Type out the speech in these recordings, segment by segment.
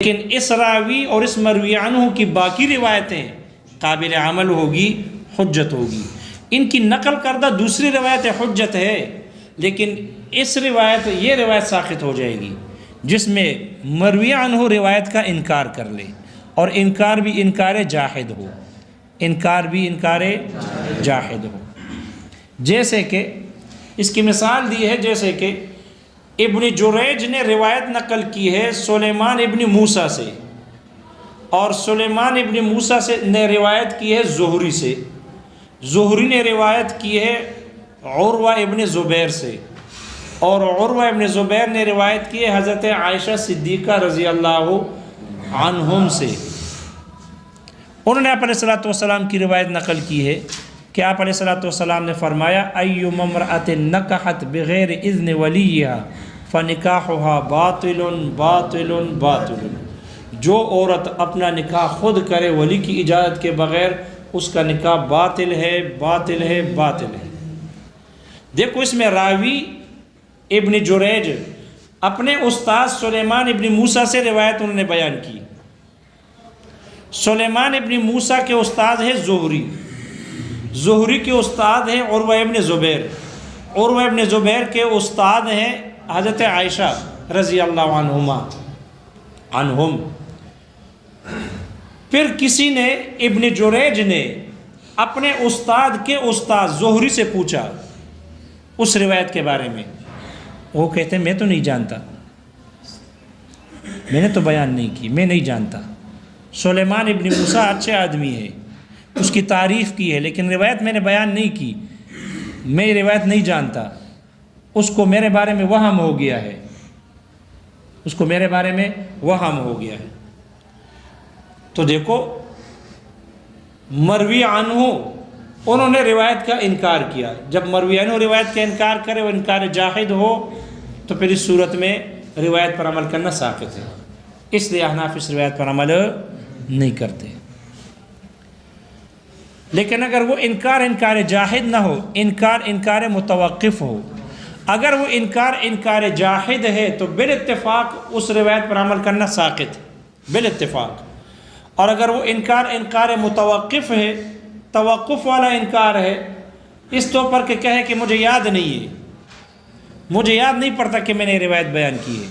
لیکن اس راوی اور اس مروی عنہ کی باقی روایتیں قابل عمل ہوگی، حجت ہوگی۔ ان کی نقل کردہ دوسری روایت حجت ہے، لیکن اس روایت یہ روایت ساقط ہو جائے گی جس میں مروی عنہ روایت کا انکار کر لے، اور انکار بھی انکار جاحد ہو، انکار بھی انکار جاحد ہو۔ جیسے کہ اس کی مثال دی ہے، جیسے کہ ابن جریج نے روایت نقل کی ہے سلیمان ابن موسیٰ سے، اور سلیمان ابن موسیٰ نے روایت کی ہے زہری سے، زہری نے روایت کی ہے عروہ ابن زبیر سے، اور عروہ ابن زبیر نے روایت کی ہے حضرت عائشہ صدیقہ رضی اللہ عنہم سے۔ انہوں نے آپ علیہ الصلوۃ والسلام کی روایت نقل کی ہے کہ آپ علیہ الصلوۃ والسلام نے فرمایا ایما امرأۃ نکحت بغیر اذن ولیہا فنکاحها باطل باطل باطل، جو عورت اپنا نکاح خود کرے ولی کی اجازت کے بغیر، اس کا نکاح باطل ہے باطل ہے باطل ہے۔ دیکھو اس میں راوی ابن جریج اپنے استاد سلیمان ابن موسیٰ سے روایت انہوں نے بیان کی۔ سلیمان ابن موسیٰ کے استاد ہے زہری، زہری کے استاد ہیں عروہ ابن زبیر، عروہ ابن زبیر کے استاد ہیں حضرت عائشہ رضی اللہ عنہم۔ پھر کسی نے ابن جریج نے اپنے استاد کے استاد زہری سے پوچھا اس روایت کے بارے میں، وہ کہتے ہیں میں تو نہیں جانتا، میں نے تو بیان نہیں کی، میں نہیں جانتا۔ سلیمان ابن موسیٰ اچھے آدمی ہے، اس کی تعریف کی ہے، لیکن روایت میں نے بیان نہیں کی، میں یہ روایت نہیں جانتا، اس کو میرے بارے میں وہم ہو گیا ہے، اس کو میرے بارے میں وہم ہو گیا ہے۔ تو دیکھو مروی عنہ انہوں نے روایت کا انکار کیا، جب مروی عنہ روایت کا انکار کرے وہ انکار جاحد ہو تو پھر اس صورت میں روایت پر عمل کرنا ساقط ہے، اس لیے احناف اس روایت پر عمل نہیں کرتے۔ لیکن اگر وہ انکار جاحد نہ ہو، انکار متوقف ہو، اگر وہ انکار جاحد ہے تو بالاتفاق اس روایت پر عمل کرنا ساقط بالاتفاق، اور اگر وہ انکار متوقف ہے، توقف والا انکار ہے، اس طور پر کہ کہے کہ مجھے یاد نہیں ہے، مجھے یاد نہیں پڑتا کہ میں نے روایت بیان کی ہے،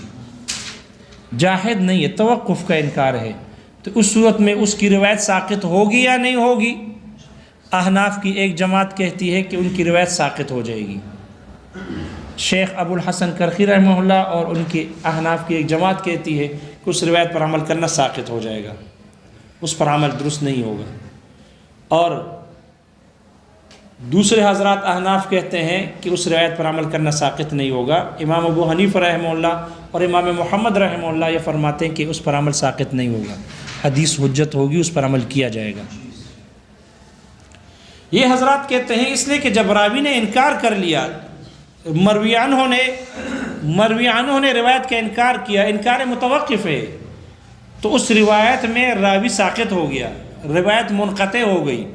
جاحد نہیں ہے، توقف کا انکار ہے، تو اس صورت میں اس کی روایت ساقط ہوگی یا نہیں ہوگی؟ احناف کی ایک جماعت کہتی ہے کہ ان کی روایت ساقط ہو جائے گی، شیخ ابو الحسن کرخی رحمہ اللہ اور ان کی احناف کی ایک جماعت کہتی ہے کہ اس روایت پر عمل کرنا ساقط ہو جائے گا، اس پر عمل درست نہیں ہوگا۔ اور دوسرے حضرات احناف کہتے ہیں کہ اس روایت پر عمل کرنا ساقط نہیں ہوگا۔ امام ابو حنیفہ رحمہ اللہ اور امام محمد رحمہ اللہ یہ فرماتے ہیں کہ اس پر عمل ساقط نہیں ہوگا، حدیث حجت ہوگی، اس پر عمل کیا جائے گا۔ یہ حضرات کہتے ہیں اس لیے کہ جب راوی نے انکار کر لیا، مروی عنہ نے روایت کا انکار کیا، انکار متوقف ہے، تو اس روایت میں راوی ساقط ہو گیا، روایت منقطع ہو گئی،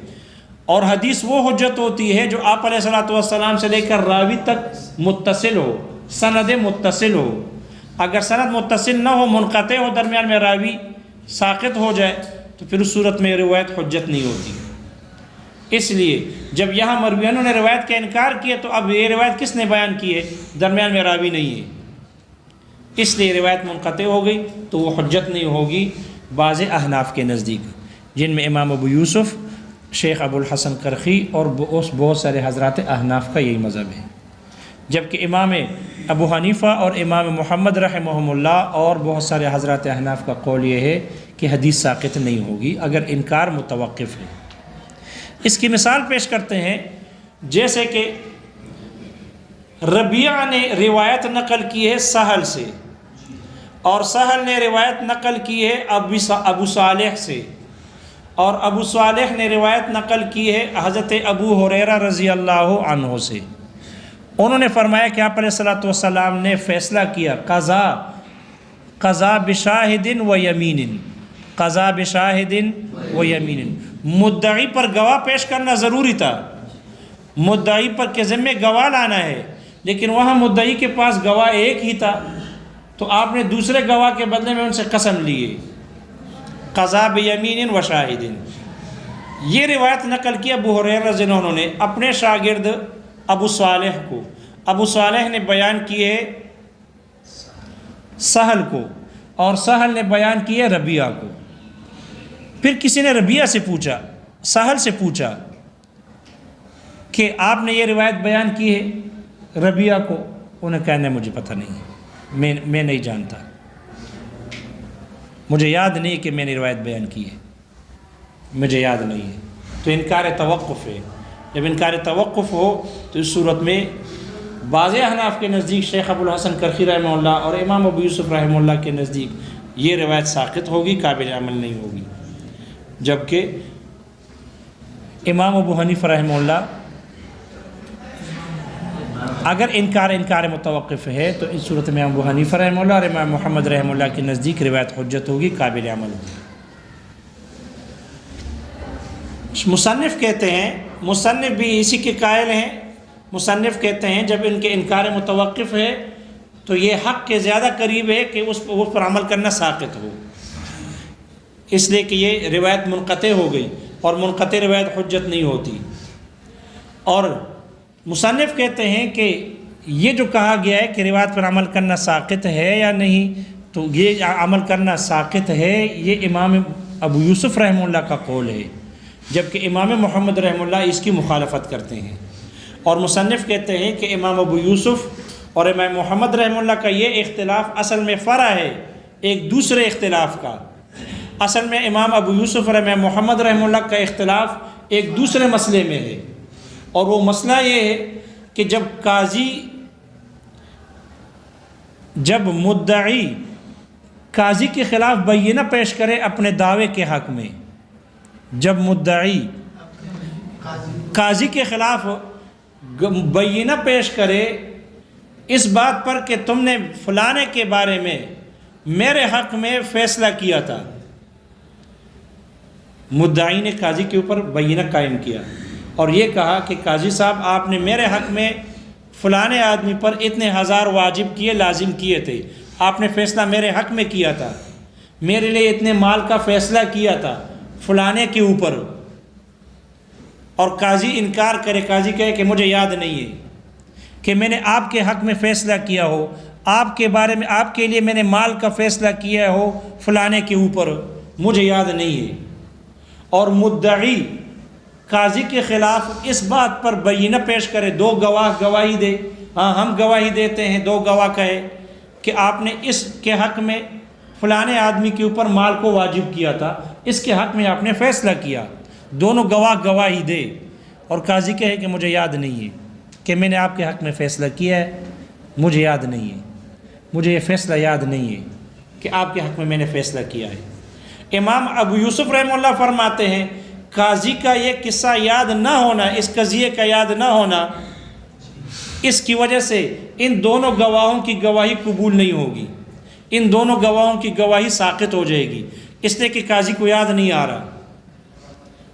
اور حدیث وہ حجت ہوتی ہے جو آپ علیہ الصلوۃ والسلام سے لے کر راوی تک متصل ہو، سند متصل ہو۔ اگر سند متصل نہ ہو، منقطع ہو، درمیان میں راوی ساقط ہو جائے تو پھر اس صورت میں روایت حجت نہیں ہوتی۔ اس لیے جب یہاں مروی عنہ نے روایت کا انکار کیا تو اب یہ روایت کس نے بیان کی ہے؟ درمیان میں راوی نہیں ہے، اس لیے روایت منقطع ہو گئی تو وہ حجت نہیں ہوگی بعض احناف کے نزدیک، جن میں امام ابو یوسف، شیخ ابو الحسن کرخی اور بہت سارے حضرات احناف کا یہی مذہب ہے۔ جبکہ امام ابو حنیفہ اور امام محمد رحمہم اللہ اور بہت سارے حضرات احناف کا قول یہ ہے کہ حدیث ساقط نہیں ہوگی اگر انکار متوقف ہے۔ اس کی مثال پیش کرتے ہیں، جیسے کہ ربیعہ نے روایت نقل کی ہے سہل سے، اور سہل نے روایت نقل کی ہے ابو صالح سے، اور ابو صالح نے روایت نقل کی ہے حضرت ابو ہریرہ رضی اللہ عنہ سے۔ انہوں نے فرمایا کہ آپ علیہ الصلوۃ والسلام نے فیصلہ کیا قضا بشاہد و یمین، قضا بشاہد و یمین، مدعی پر گواہ پیش کرنا ضروری تھا، مدعی پر کے ذمہ گواہ لانا ہے، لیکن وہاں مدعی کے پاس گواہ ایک ہی تھا، تو آپ نے دوسرے گواہ کے بدلے میں ان سے قسم لیے قضا بیمین و شاہدین. یہ روایت نقل کی ابو ہریرہ رضی اللہ عنہ نے اپنے شاگرد ابو صالح کو. ابو صالح نے بیان کیے سہل کو اور سہل نے بیان کیے ربیعہ کو. پھر کسی نے ربیعہ سے پوچھا، سہل سے پوچھا کہ آپ نے یہ روایت بیان کی ہے ربیعہ کو؟ انہیں کہنے مجھے پتہ نہیں، میں نہیں جانتا، مجھے یاد نہیں کہ میں نے روایت بیان کی ہے، مجھے یاد نہیں ہے. تو انکار توقف ہے. جب انکار توقف ہو تو اس صورت میں بعض احناف کے نزدیک شیخ ابو الحسن کرخی رحمہ اللہ اور امام ابو یوسف رحمہ اللہ کے نزدیک یہ روایت ساقط ہوگی، قابل عمل نہیں ہوگی. جبکہ امام ابو حنیفہ رحمہ اللہ اگر انکار متوقف ہے تو اس صورت میں امام ابو حنیفہ رحمہ اللہ اور امام محمد رحمہ اللہ کے نزدیک روایت حجت ہوگی، قابل عمل ہوگی. مصنف کہتے ہیں، مصنف بھی اسی کے قائل ہیں. مصنف کہتے ہیں جب ان کے انکار متوقف ہے تو یہ حق کے زیادہ قریب ہے کہ اس پر عمل کرنا ساقط ہو، اس لیے کہ یہ روایت منقطع ہو گئی اور منقطع روایت حجت نہیں ہوتی. اور مصنف کہتے ہیں کہ یہ جو کہا گیا ہے کہ روایت پر عمل کرنا ساقط ہے یا نہیں، تو یہ عمل کرنا ساقط ہے، یہ امام ابو یوسف رحمہ اللہ کا قول ہے، جبکہ امام محمد رحمہ اللہ اس کی مخالفت کرتے ہیں. اور مصنف کہتے ہیں کہ امام ابو یوسف اور امام محمد رحمہ اللہ کا یہ اختلاف اصل میں فرع ہے ایک دوسرے اختلاف کا. اصل میں امام ابو یوسف اور امام محمد رحمہ اللہ کا اختلاف ایک دوسرے مسئلے میں ہے، اور وہ مسئلہ یہ ہے کہ جب مدعی قاضی کے خلاف بینہ پیش کرے اپنے دعوے کے حق میں، جب مدعی قاضی کے خلاف بینہ پیش کرے اس بات پر کہ تم نے فلانے کے بارے میں میرے حق میں فیصلہ کیا تھا، مدعی نے قاضی کے اوپر بینہ قائم کیا اور یہ کہا کہ قاضی صاحب آپ نے میرے حق میں فلانے آدمی پر اتنے ہزار واجب کیے، لازم کیے تھے، آپ نے فیصلہ میرے حق میں کیا تھا، میرے لیے اتنے مال کا فیصلہ کیا تھا فلانے کے اوپر، اور قاضی انکار کرے، قاضی کہے کہ مجھے یاد نہیں ہے کہ میں نے آپ کے حق میں فیصلہ کیا ہو، آپ کے بارے میں آپ کے لیے میں نے مال کا فیصلہ کیا ہو فلانے کے اوپر، مجھے یاد نہیں ہے. اور مدعی قاضی کے خلاف اس بات پر بینہ پیش کرے، دو گواہ گواہی دے، ہاں ہم گواہی دیتے ہیں، دو گواہ کہے کہ آپ نے اس کے حق میں فلانے آدمی کے اوپر مال کو واجب کیا تھا، اس کے حق میں آپ نے فیصلہ کیا، دونوں گواہ گواہی دے، اور قاضی کہے کہ مجھے یاد نہیں ہے کہ میں نے آپ کے حق میں فیصلہ کیا ہے، مجھے یاد نہیں ہے، مجھے یہ فیصلہ یاد نہیں ہے کہ آپ کے حق میں نے فیصلہ کیا ہے. امام ابو یوسف رحمہ اللہ فرماتے ہیں قاضی کا یہ قصہ یاد نہ ہونا، اس قضیے کا یاد نہ ہونا، اس کی وجہ سے ان دونوں گواہوں کی گواہی قبول نہیں ہوگی، ان دونوں گواہوں کی گواہی ساقط ہو جائے گی، اس لیے کہ قاضی کو یاد نہیں آ رہا.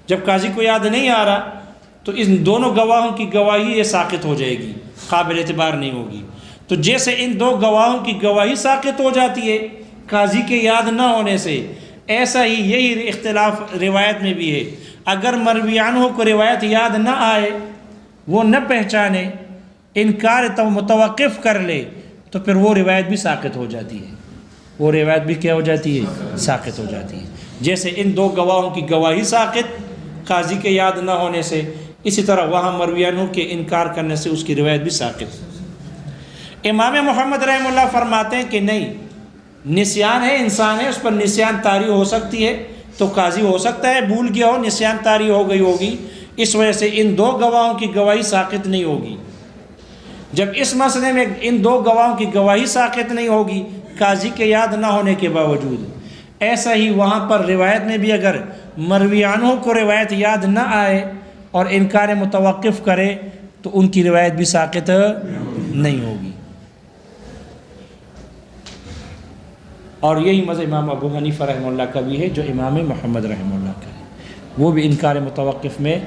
جب قاضی کو یاد نہیں آ رہا تو ان دونوں گواہوں کی گواہی یہ ساقط ہو جائے گی، قابل اعتبار نہیں ہوگی. تو جیسے ان دو گواہوں کی گواہی ساقط ہو جاتی ہے قاضی کے یاد نہ ہونے سے، ایسا ہی یہی اختلاف روایت میں بھی ہے. اگر مروی عنہ کو روایت یاد نہ آئے، وہ نہ پہچانے، انکار متوقف کر لے، تو پھر وہ روایت بھی ساقط ہو جاتی ہے، وہ روایت بھی کیا ہو جاتی ہے؟ ساقط ہو جاتی ہے. جیسے ان دو گواہوں کی گواہی ساقط قاضی کے یاد نہ ہونے سے، اسی طرح وہاں مروی عنہ کے انکار کرنے سے اس کی روایت بھی ساقط. امام محمد رحمہ اللہ فرماتے ہیں کہ نہیں، نسیان ہے، انسان ہے، اس پر نسیان طاری ہو سکتی ہے، تو قاضی ہو سکتا ہے بھول گیا ہو، نسیان طاری ہو گئی ہوگی، اس وجہ سے ان دو گواہوں کی گواہی ساقط نہیں ہوگی. جب اس مسئلے میں ان دو گواہوں کی گواہی ساقط نہیں ہوگی قاضی کے یاد نہ ہونے کے باوجود، ایسا ہی وہاں پر روایت میں بھی اگر مروی عنہ کو روایت یاد نہ آئے اور انکار متوقف کرے تو ان کی روایت بھی ساقط نہیں ہوگی. اور یہی مذہب امام ابو حنیفہ رحمہ اللہ کا بھی ہے، جو امام محمد رحمہ اللہ کا ہے، وہ بھی انکار متوقف میں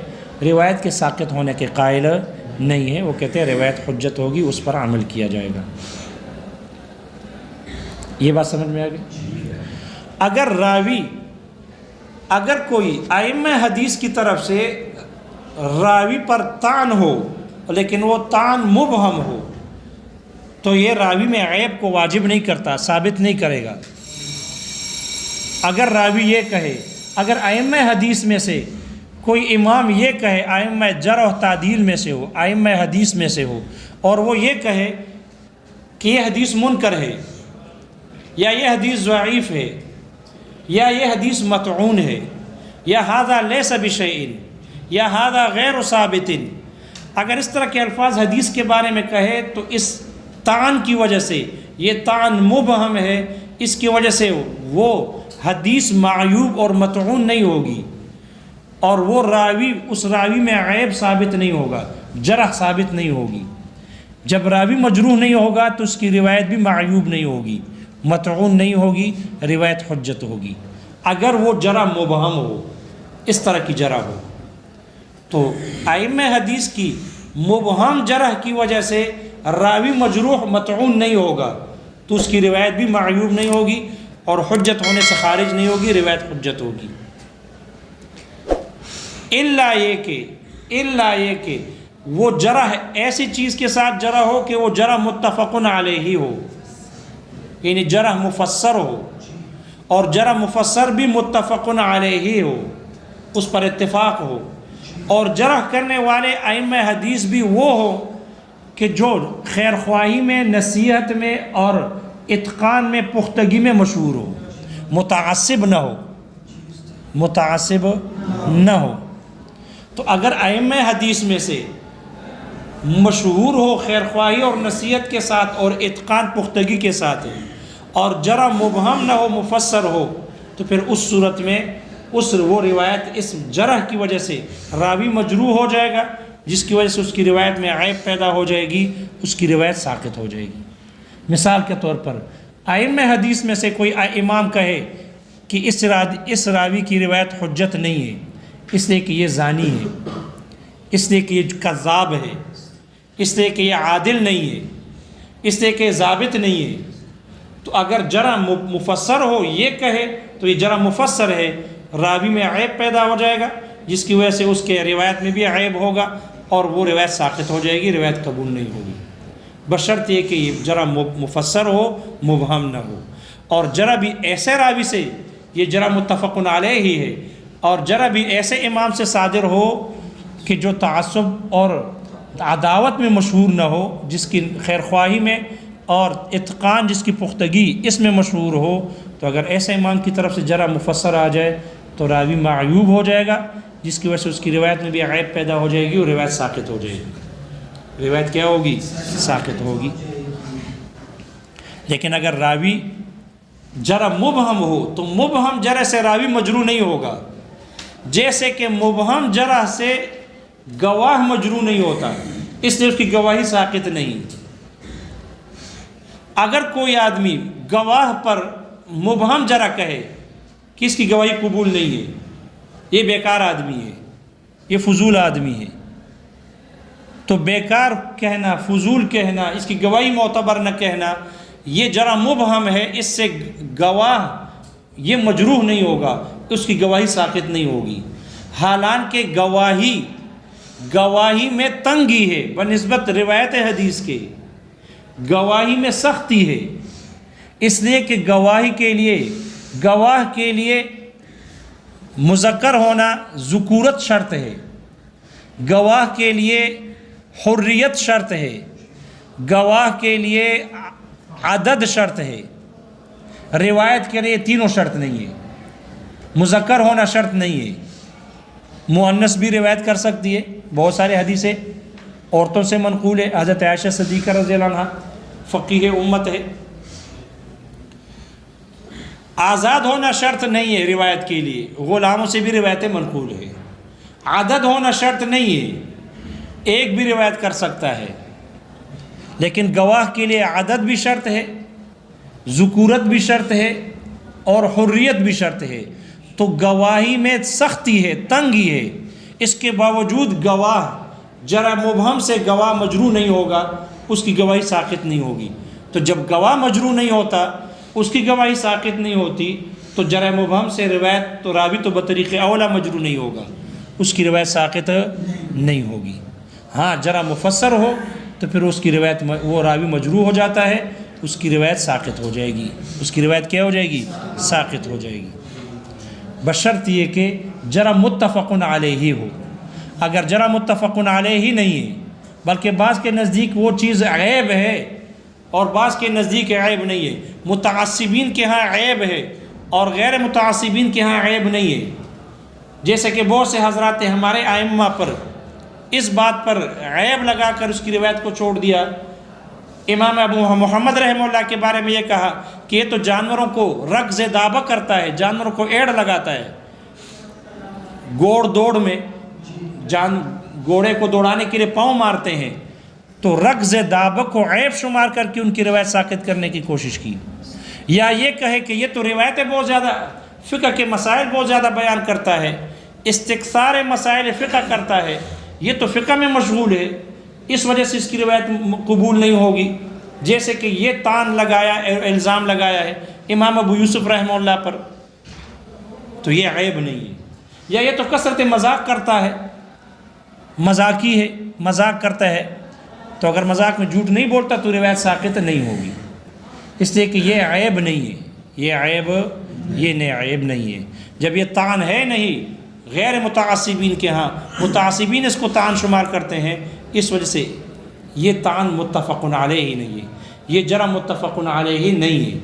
روایت کے ساقط ہونے کے قائل نہیں ہے. وہ کہتے ہیں روایت حجت ہوگی، اس پر عمل کیا جائے گا. یہ بات سمجھ میں آ گئی؟ اگر راوی اگر کوئی ائمہ حدیث کی طرف سے راوی پر طعن ہو لیکن وہ طعن مبہم ہو تو یہ راوی میں عیب کو واجب نہیں کرتا، ثابت نہیں کرے گا۔ اگر راوی یہ کہے، اگر ائمہ حدیث میں سے کوئی امام یہ کہے، ائمہ جرح و تعدیل میں سے ہو، ائمہ حدیث میں سے ہو، اور وہ یہ کہے کہ یہ حدیث منکر ہے، یا یہ حدیث ضعیف ہے، یا یہ حدیث مطعون ہے، یا ھذا لیس بشیء، یا ھذا غیر ثابت، اگر اس طرح کے الفاظ حدیث کے بارے میں کہے تو اس طعن کی وجہ سے، یہ طعن مبہم ہے، اس کی وجہ سے وہ حدیث معیوب اور مطعون نہیں ہوگی، اور وہ راوی، اس راوی میں عیب ثابت نہیں ہوگا، جرح ثابت نہیں ہوگی۔ جب راوی مجروح نہیں ہوگا تو اس کی روایت بھی معیوب نہیں ہوگی، مطعون نہیں ہوگی، روایت حجت ہوگی۔ اگر وہ جرح مبہم ہو، اس طرح کی جرح ہو، تو ائمہ حدیث کی مبہم جرح کی وجہ سے راوی مجروح مطعون نہیں ہوگا تو اس کی روایت بھی معیوب نہیں ہوگی اور حجت ہونے سے خارج نہیں ہوگی، روایت حجت ہوگی۔ الا یہ کہ وہ جرح ایسی چیز کے ساتھ جرح ہو کہ وہ جرح متفق علیہ ہو، یعنی جرح مفسر ہو، اور جرح مفسر بھی متفق علیہ ہو، اس پر اتفاق ہو، اور جرح کرنے والے ائمہ حدیث بھی وہ ہو کہ جو خیر خواہی میں، نصیحت میں اور اتقان میں، پختگی میں مشہور ہو، متعصب نہ ہو، متعصب نہ ہو۔ تو اگر ائمہ حدیث میں سے مشہور ہو خیر خواہی اور نصیحت کے ساتھ اور اتقان پختگی کے ساتھ ہے، اور جرح مبہم نہ ہو، مفسر ہو، تو پھر اس صورت میں وہ روایت اس جرح کی وجہ سے راوی مجروح ہو جائے گا، جس کی وجہ سے اس کی روایت میں عیب پیدا ہو جائے گی، اس کی روایت ساقط ہو جائے گی۔ مثال کے طور پر ائمہ حدیث میں سے کوئی امام کہے کہ اس راوی کی روایت حجت نہیں ہے، اس لیے کہ یہ زانی ہے، اس لیے کہ یہ کذاب ہے، اس لیے کہ یہ عادل نہیں ہے، اس لیے کہ یہ ضابط نہیں ہے، تو اگر جرح مفسر ہو یہ کہے تو یہ جرح مفسر ہے، راوی میں عیب پیدا ہو جائے گا، جس کی وجہ سے اس کے روایت میں بھی عیب ہوگا اور وہ روایت ساقط ہو جائے گی، روایت قبول نہیں ہوگی، بشرط یہ کہ یہ جرح مفسر ہو، مبہم نہ ہو۔ اور جرح بھی ایسے راوی سے، یہ جرح متفق علیہ ہی ہے، اور جرح بھی ایسے امام سے صادر ہو کہ جو تعصب اور عداوت میں مشہور نہ ہو، جس کی خیر خواہی میں اور اتقان، جس کی پختگی اس میں مشہور ہو، تو اگر ایسے امام کی طرف سے جرح مفسر آ جائے تو راوی معیوب ہو جائے گا، جس کی وجہ سے اس کی روایت میں بھی عیب پیدا ہو جائے گی اور روایت ساقط ہو جائے گی، روایت کیا ہوگی؟ ساقط ہوگی۔ لیکن اگر راوی جرح مبہم ہو تو مبہم جرح سے راوی مجروح نہیں ہوگا، جیسے کہ مبہم جرح سے گواہ مجروح نہیں ہوتا، اس لیے اس کی گواہی ساقط نہیں۔ اگر کوئی آدمی گواہ پر مبہم جرح کہے کہ اس کی گواہی قبول نہیں ہے، یہ بیکار آدمی ہے، یہ فضول آدمی ہے، تو بیکار کہنا، فضول کہنا، اس کی گواہی معتبر نہ کہنا، یہ جرح مبہم ہے، اس سے گواہ یہ مجروح نہیں ہوگا، اس کی گواہی ساقط نہیں ہوگی۔ حالانکہ گواہی میں تنگی ہے بنسبت روایت حدیث کے، گواہی میں سختی ہے، اس لیے کہ گواہ کے لیے مذکر ہونا ذکورت شرط ہے، گواہ کے لیے حریت شرط ہے، گواہ کے لیے عدد شرط ہے، روایت کے لیے تینوں شرط نہیں ہے، مذکر ہونا شرط نہیں ہے، مؤنث بھی روایت کر سکتی ہے، بہت سارے حدیثیں عورتوں سے منقول ہے، حضرت عائشہ صدیقہ رضی اللہ عنہ فقیہ امت ہے۔ آزاد ہونا شرط نہیں ہے روایت کے لیے، غلاموں سے بھی روایتیں منقول ہے۔ عدد ہونا شرط نہیں ہے، ایک بھی روایت کر سکتا ہے، لیکن گواہ کے لیے عدد بھی شرط ہے، ذکورت بھی شرط ہے اور حریت بھی شرط ہے۔ تو گواہی میں سختی ہے، تنگی ہے، اس کے باوجود گواہ جرح مبہم سے گواہ مجروح نہیں ہوگا، اس کی گواہی ساقط نہیں ہوگی۔ تو جب گواہ مجروح نہیں ہوتا، اس کی گواہی ساقط نہیں ہوتی، تو جرح مبہم سے روایت تو راوی تو بطریق اولا مجروح نہیں ہوگا، اس کی روایت ساقط نہیں ہوگی۔ ہاں جرح مفسر ہو تو پھر اس کی روایت وہ راوی مجروح ہو جاتا ہے، اس کی روایت ساقط ہو جائے گی، اس کی روایت کیا ہو جائے گی؟ ساقط ہو جائے گی، بشرط یہ کہ جرح متفق علیہ ہو۔ اگر جرح متفق علیہ ہی نہیں ہے بلکہ بعض کے نزدیک وہ چیز عیب ہے اور بعض کے نزدیک عیب نہیں ہے، متعصبین کے ہاں عیب ہے اور غیر متعصبین کے ہاں عیب نہیں ہے، جیسے کہ بہت سے حضرات ہمارے ائمہ پر اس بات پر عیب لگا کر اس کی روایت کو چھوڑ دیا۔ امام ابو محمد رحمہ اللہ کے بارے میں یہ کہا کہ یہ تو جانوروں کو رقص دابہ کرتا ہے، جانوروں کو ایڑ لگاتا ہے، گھوڑ دوڑ میں گھوڑے کو دوڑانے کے لیے پاؤں مارتے ہیں، تو رقص دابہ کو عیب شمار کر کے ان کی روایت ساقط کرنے کی کوشش کی۔ یا یہ کہے کہ یہ تو روایتیں بہت زیادہ فقہ کے مسائل بہت زیادہ بیان کرتا ہے، استکثار مسائل فقہ کرتا ہے، یہ تو فقہ میں مشغول ہے، اس وجہ سے اس کی روایت قبول نہیں ہوگی، جیسے کہ یہ تان لگایا، الزام لگایا ہے امام ابو یوسف رحمہ اللہ پر، تو یہ عیب نہیں ہے۔ یا یہ تو کثرت مذاق کرتا ہے، مذاقی ہے، مذاق کرتا ہے، تو اگر مذاق میں جھوٹ نہیں بولتا تو روایت ساقط نہیں ہوگی، اس لیے کہ یہ عیب نہیں ہے، یہ عیب نہیں ہے۔ جب یہ طعن ہے نہیں غیر متعصبین کے ہاں، متعصبین اس کو طعن شمار کرتے ہیں، اس وجہ سے یہ طعن متفق علیہ ہی نہیں ہے، یہ جرح متفق علیہ ہی نہیں ہے۔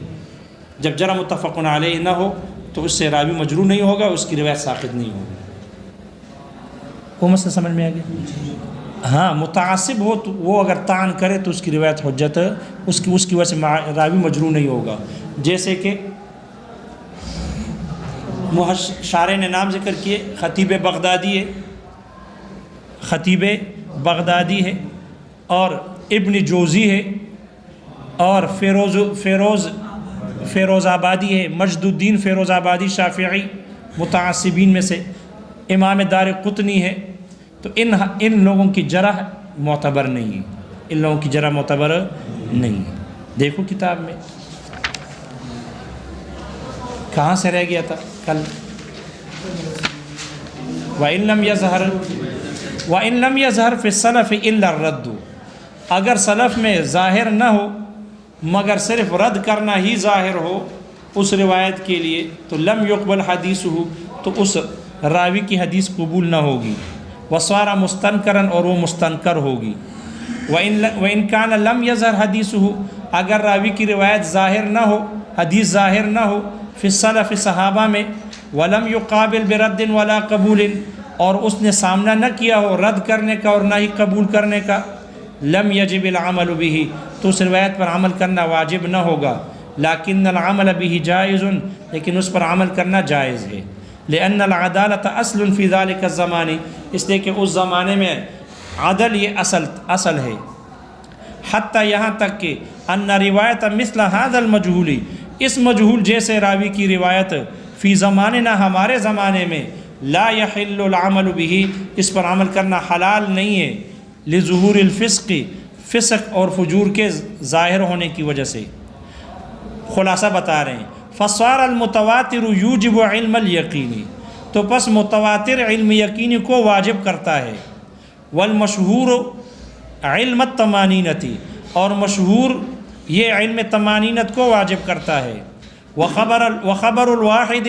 جب جرح متفق علیہ نہ ہو تو اس سے راوی مجروح نہیں ہوگا، اس کی روایت ساقط نہیں ہوگی۔ وہ مسئلہ سمجھ میں آ گیا؟ ہاں متعصب ہو تو وہ اگر طعن کرے تو اس کی روایت حجت، اس کی وجہ سے راوی مجروح نہیں ہوگا، جیسے کہ شارح نے نام ذکر کیے، خطیب بغدادی ہے اور ابن جوزی ہے اور فیروز آبادی ہے، مجد الدین فیروز آبادی شافعی متعصبین میں سے، امام دار قطنی ہے، تو ان لوگوں کی جرح معتبر نہیں ہے، ان لوگوں کی جرح معتبر نہیں ہے۔ دیکھو کتاب میں کہاں سے رہ گیا تھا کل، وَإِن لَمْ يَظْهَرْ فِي السَّلَفِ إِلَّا الرَّدُّ، اگر سلف میں ظاہر نہ ہو مگر صرف رد کرنا ہی ظاہر ہو اس روایت کے لیے، تو لم يقبل حدیثہ، تو اس راوی کی حدیث قبول نہ ہوگی، وصار مستنکرا، اور وہ مستنکر ہوگی۔ وَإِن كَانَ لَمْ يَظْهَرْ حدیثہ، اگر راوی کی روایت ظاہر نہ ہو، حدیث ظاہر نہ ہو، فی السلف صحابہ میں، وَلَمْ يُقَابِلْ بِرَدٍ وَلَا قبول، اور اس نے سامنا نہ کیا ہو رد کرنے کا اور نہ ہی قبول کرنے کا، لم یجب العمل به، تو اس روایت پر عمل کرنا واجب نہ ہوگا، لیکن العمل به جائز، لیکن اس پر عمل کرنا جائز ہے، لأن العدالة اصل فی ذلك الزمان، اس لیے کہ اس زمانے میں عدل یہ اصل ہے، حتیٰ یہاں تک کہ ان روایت مثل هذا المجہول، اس مجہول جیسے راوی کی روایت فی زماننا، ہمارے زمانے میں، لا یحل العمل به، اس پر عمل کرنا حلال نہیں ہے، لظہور الفسق، فسق اور فجور کے ظاہر ہونے کی وجہ سے۔ خلاصہ بتا رہے ہیں، فصار المتواتر یوجب علم الیقینی، تو پس متواتر علم یقینی کو واجب کرتا ہے، والمشہور علم التمانینتی، اور مشہور یہ علم تمانینت کو واجب کرتا ہے، وخبر الواحد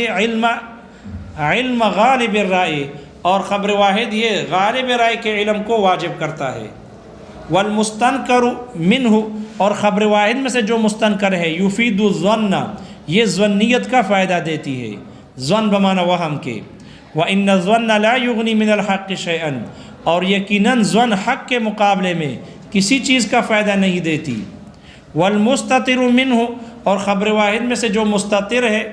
علم غالب الرائے، اور خبر واحد یہ غالب رائے کے علم کو واجب کرتا ہے، والمستنکر منہ، اور خبر واحد میں سے جو مستنکر ہے، یفید الظن، یہ ظنیت کا فائدہ دیتی ہے، ظن بمعنی وہم کے، وَإِنَّ الظَّنَّ لَا يُغْنِي مِنَ الْحَقِّ شَيْئًا، اور یقیناً ظن حق کے مقابلے میں کسی چیز کا فائدہ نہیں دیتی، والمستتر منہ، اور خبر واحد میں سے جو مستتر ہے،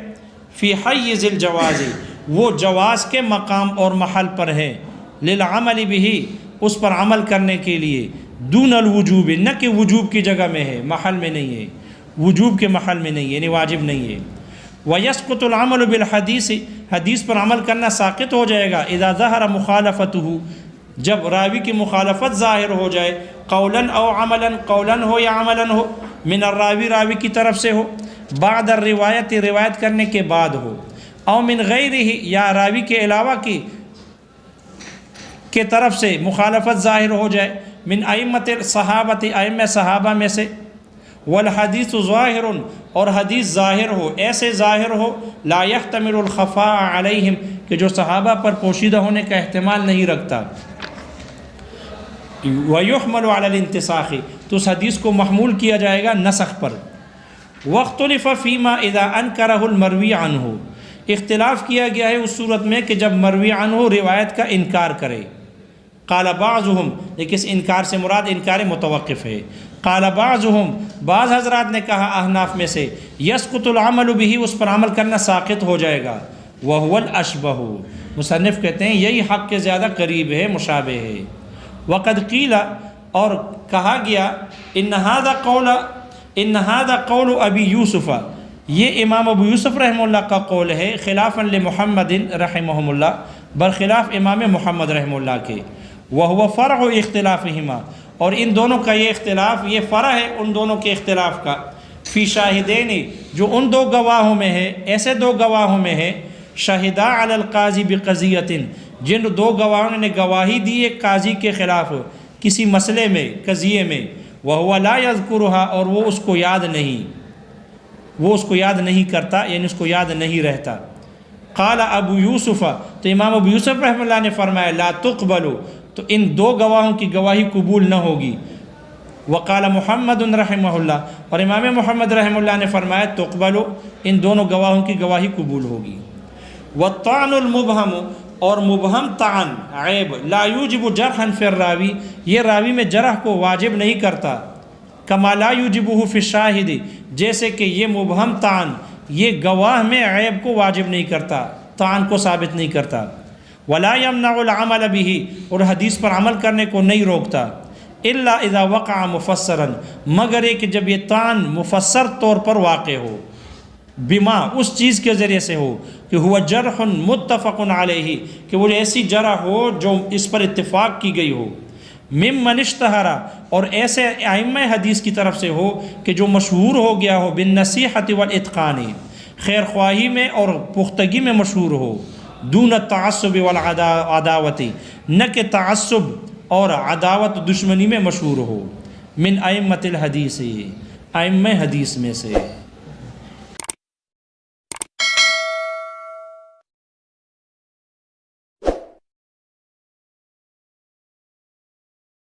فی حیز الجواز، وہ جواز کے مقام اور محل پر ہے، للعمل به، اس پر عمل کرنے کے لیے، دون الوجوب، نہ کہ وجوب کی جگہ میں ہے، محل میں نہیں ہے، وجوب کے محل میں نہیں ہے، یعنی واجب نہیں ہے۔ وَيَسْقُطُ الْعَمَلُ بِالْحَدِيثِ، حدیث پر عمل کرنا ساقط ہو جائے گا، اذا ظہر مخالفته، جب راوی کی مخالفت ظاہر ہو جائے، قولاً او عملاً، قولاً ہو یا عملاً ہو، من الراوی راوی کی طرف سے ہو، بعد الروایت روایت کرنے کے بعد ہو، او من غیرہ یا راوی کے علاوہ کی طرف سے مخالفت ظاہر ہو جائے، من ائمۃ الصحابۃ ائمہ صحابہ میں سے، والحدیث ظاہر اور حدیث ظاہر ہو، ایسے ظاہر ہو لا یحتمل الخفاء علیہم کہ جو صحابہ پر پوشیدہ ہونے کا احتمال نہیں رکھتا، وَيُحْمَلُ عَلَى الْانْتِسَاخِ تو اس حدیث کو محمول کیا جائے گا نسخ پر۔ وَاخْتُلِفَ فِي مَا إِذَا أَنْكَرَهُ الْمَرْوِي عَنْهُ اختلاف کیا گیا ہے اس صورت میں کہ جب مروی عنہ روایت کا انکار کرے، قال بعضهم لیکن اس انکار سے مراد انکار متوقف ہے، قال بعضهم بعض حضرات نے کہا احناف میں سے يسقط العمل به اس پر عمل کرنا ساقط ہو جائے گا، وهو الاشبہ مصنف کہتے ہیں یہی حق کے زیادہ قریب ہے، مشابہ ہے۔ وقد قیل اور کہا گیا ان هذا قول ابی یوسف یہ امام ابو یوسف رحمہ اللہ کا قول ہے، خلافا لمحمد رحمہ اللہ برخلاف امام محمد رحمہ اللہ کے، وهو فرع اختلافہما اور ان دونوں کا یہ اختلاف یہ فرع ہے ان دونوں کے اختلاف کا، فی شاہدین جو ان دو گواہوں میں ہے، ایسے دو گواہوں میں ہے، شہدا علی القاضی بقضیۃ جن دو گواہوں نے گواہی دی ایک قاضی کے خلاف کسی مسئلے میں قضیے میں، وہو لا یذکرها اور وہ اس کو یاد نہیں کرتا یعنی اس کو یاد نہیں رہتا۔ قال ابو یوسف تو امام ابو یوسف رحمہ اللہ نے فرمایا لا تقبل تو ان دو گواہوں کی گواہی قبول نہ ہوگی۔ وقال محمد رحمہ اللہ اور امام محمد رحمہ اللہ نے فرمایا تقبل ان دونوں گواہوں کی گواہی قبول ہوگی۔ والطعن المبہم اور مبہم طعن عیب لا یوجب جرحا فی الراوی یہ راوی میں جرح کو واجب نہیں کرتا، کما لا یوجبہ فی الشاہد جیسے کہ یہ مبہم طعن یہ گواہ میں عیب کو واجب نہیں کرتا، طعن کو ثابت نہیں کرتا۔ ولا یمنع العمل به اور حدیث پر عمل کرنے کو نہیں روکتا، الا اذا وقع مفسرا مگر یہ کہ جب یہ طعن مفسر طور پر واقع ہو، بما اس چیز کے ذریعے سے ہو کہ ہوا جرح متفق علیہ کہ وہ ایسی جرح ہو جو اس پر اتفاق کی گئی ہو، ممن اشتہر اور ایسے ائمہ حدیث کی طرف سے ہو کہ جو مشہور ہو گیا ہو بالنصیحۃ والاتقان خیر خواہی میں اور پختگی میں مشہور ہو، دون التعصب والعداوت نہ کہ تعصب اور عداوت دشمنی میں مشہور ہو، من ائمۃ الحدیث ائمہ حدیث میں سے۔